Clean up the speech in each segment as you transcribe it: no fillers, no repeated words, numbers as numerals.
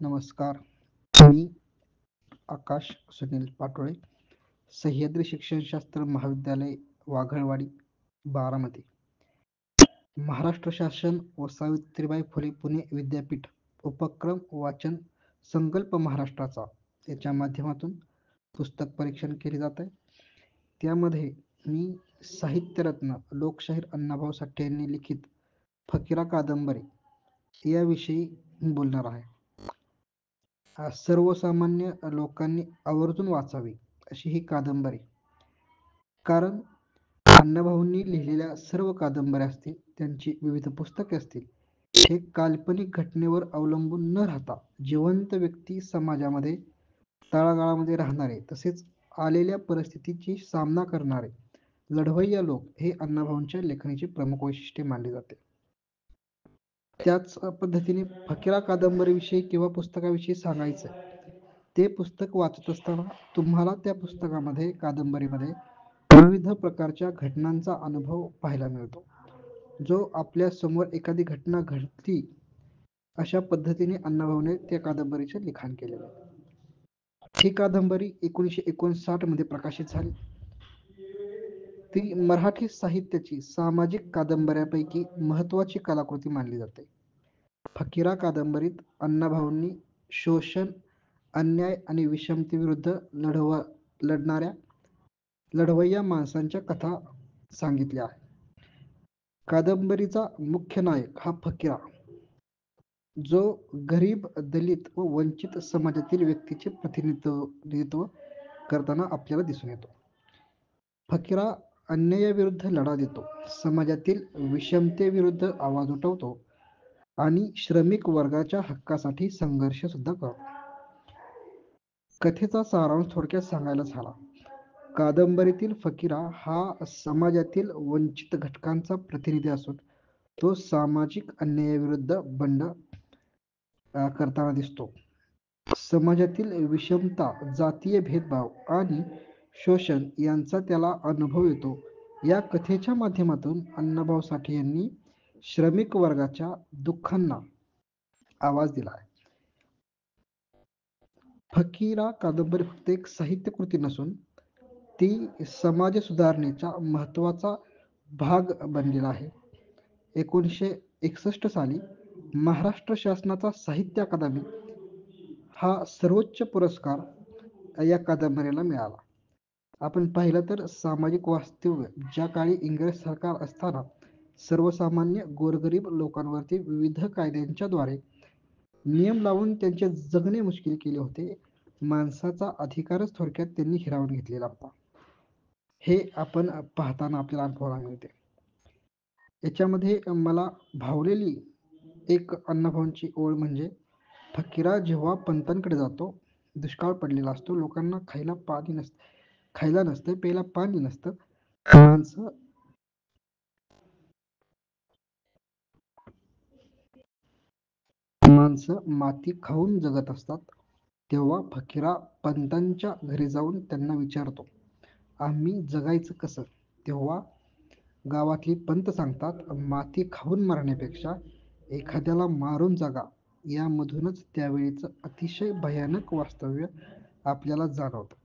नमस्कार. मी आकाश सुनील पाटोळे, सह्याद्री शिक्षणशास्त्र महाविद्यालय, वाघळवाडी, बारामती. महाराष्ट्र शासन व सावित्रीबाई फुले पुणे विद्यापीठ उपक्रम वाचन संकल्प महाराष्ट्राचा याच्या माध्यमातून पुस्तक परीक्षण केले जात आहे. त्यामध्ये मी साहित्यरत्न लोकशाहीर अण्णाभाऊ साठे यांनी लिखित फकीरा कादंबरी याविषयी बोलणार आहे. सर्वसामान्य लोकांनी आवर्जून वाचावी अशी ही कादंबरी. कारण अण्णाभाऊंनी लिहिलेल्या सर्व कादंबऱ्या असतील, त्यांची विविध पुस्तके असतील, हे काल्पनिक घटनेवर अवलंबून न राहता जिवंत व्यक्ती, समाजामध्ये तळागाळामध्ये राहणारे, तसेच आलेल्या परिस्थितीची सामना करणारे लढवय्या लोक हे अण्णाभाऊंच्या लेखनाची प्रमुख वैशिष्ट्ये मानली जाते. त्याच पद्धतीने फकीरा कादंबरीविषयी किंवा पुस्तकाविषयी सांगायचं, ते पुस्तक वाचत असताना तुम्हाला त्या पुस्तकामध्ये, कादंबरीमध्ये विविध प्रकारच्या घटनांचा अनुभव पाहायला मिळतो, जो आपल्या समोर एखादी घटना घडती अशा पद्धतीने अण्णाभाऊने त्या कादंबरीचे लिखाण केलेलं आहे. ही कादंबरी 1959 मध्ये प्रकाशित झाली. ती मराठी साहित्याची सामाजिक कादंबऱ्यापैकी महत्त्वाची कलाकृती मानली जाते. फकीरा कादंबरीत अण्णाभाऊंनी शोषण, अन्याय आणि विषमतेविरुद्ध लढणाऱ्या लढवय्या माणसांच्या कथा सांगितल्या आहेत. कादंबरीचा मुख्य नायक हा फकीरा, जो गरीब, दलित व वंचित समाजातील व्यक्तीचे प्रतिनिधित्व करताना आपल्याला दिसून येतो. फकीरा अन्यायाविरुद्ध लढा देतो, समाजातील विषमतेविरुद्ध आवाज उठवतो आणि श्रमिक वर्गाच्या हक्कासाठी संघर्ष सुद्धा करतो. कथेचा सारांश थोडक्यात सांगायला झाला, कादंबरीतील फकीरा हा समाजातील वंचित घटकांचा प्रतिनिधी असून तो सामाजिक अन्यायाविरुद्ध बंड करताना दिसतो. समाजातील विषमता, जातीय भेदभाव आणि शोषण यांचा त्याला अनुभव येतो. या कथेच्या माध्यमातून अण्णाभाऊ साठे यांनी श्रमिक वर्गाच्या दुःखांना आवाज दिला आहे. फकीरा कादंबरी फक्त एक साहित्यकृती नसून ती समाज सुधारणेचा महत्त्वाचा भाग बनलेला आहे. 1961 साली महाराष्ट्र शासनाचा साहित्य अकादमी हा सर्वोच्च पुरस्कार या कादंबरीला मिळाला. आपण पाहिलं तर सामाजिक वास्तव्य, ज्या काळी इंग्रज सरकार असताना सर्वसामान्य गोरगरीब लोकांवरती विविध कायद्यांच्या द्वारे नियम लावून त्यांचे जगणे मुश्किल केले होते, माणसाचा अधिकारच थोडक्यात त्यांनी हिरावून घेतलेला होता, हे आपण पाहताना आपल्याला अनुभवायला मिळते. याच्यामध्ये मला भावलेली एक अण्णाभाऊंची ओळ म्हणजे, फकीरा जेव्हा पंतांकडे जातो, दुष्काळ पडलेला असतो, लोकांना खायला नसतं, प्यायला पाणी नसतं, माणसं माणसं माती खाऊन जगत असतात. तेव्हा फकीरा पंतांच्या घरी जाऊन त्यांना विचारतो, आम्ही जगायचं कसं? तेव्हा गावातली पंत सांगतात, माती खाऊन मरण्यापेक्षा एखाद्याला मारून जगा. यामधूनच त्यावेळीचं अतिशय भयानक वास्तव्य आपल्याला जाणवतं.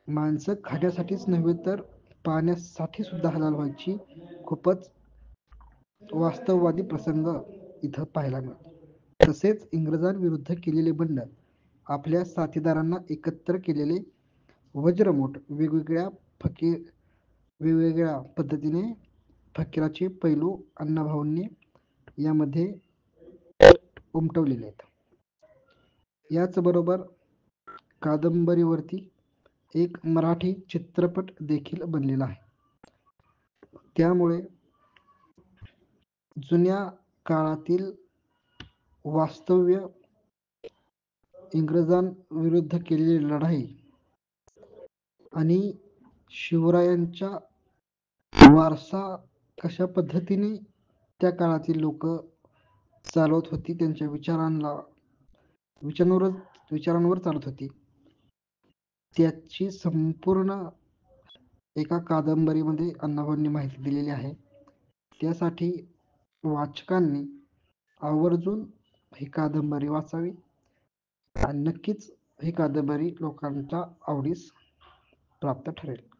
माणसं खाण्यासाठीच नव्हे तर पाण्यासाठी सुद्धा हलाल व्हायची खूपच वास्तववादी प्रसंग इथं पाहायला मिळतो. तसेच इंग्रजांविरुद्ध केलेले बंड, आपल्या साथीदारांना एकत्र केलेले वज्रमूठ, वेगवेगळ्या पद्धतीने फकीराचे पैलू अण्णाभाऊंनी यामध्ये उमटवलेले आहेत. याचबरोबर कादंबरीवरती एक मराठी चित्रपट देखील बनलेला आहे. त्यामुळे जुन्या काळातील वास्तव्य, इंग्रजांविरुद्ध केलेली लढाई आणि शिवरायांचा वारसा कशा पद्धतीने त्या काळातील लोक चालवत होती, त्यांच्या विचारांवर चालत होती, त्याची संपूर्ण एका कादंबरीमध्ये अण्णाभाऊंनी माहिती दिलेली आहे. त्यासाठी वाचकांनी आवर्जून ही कादंबरी वाचावी आणि नक्कीच ही कादंबरी लोकांच्या आवडीस प्राप्त ठरेल.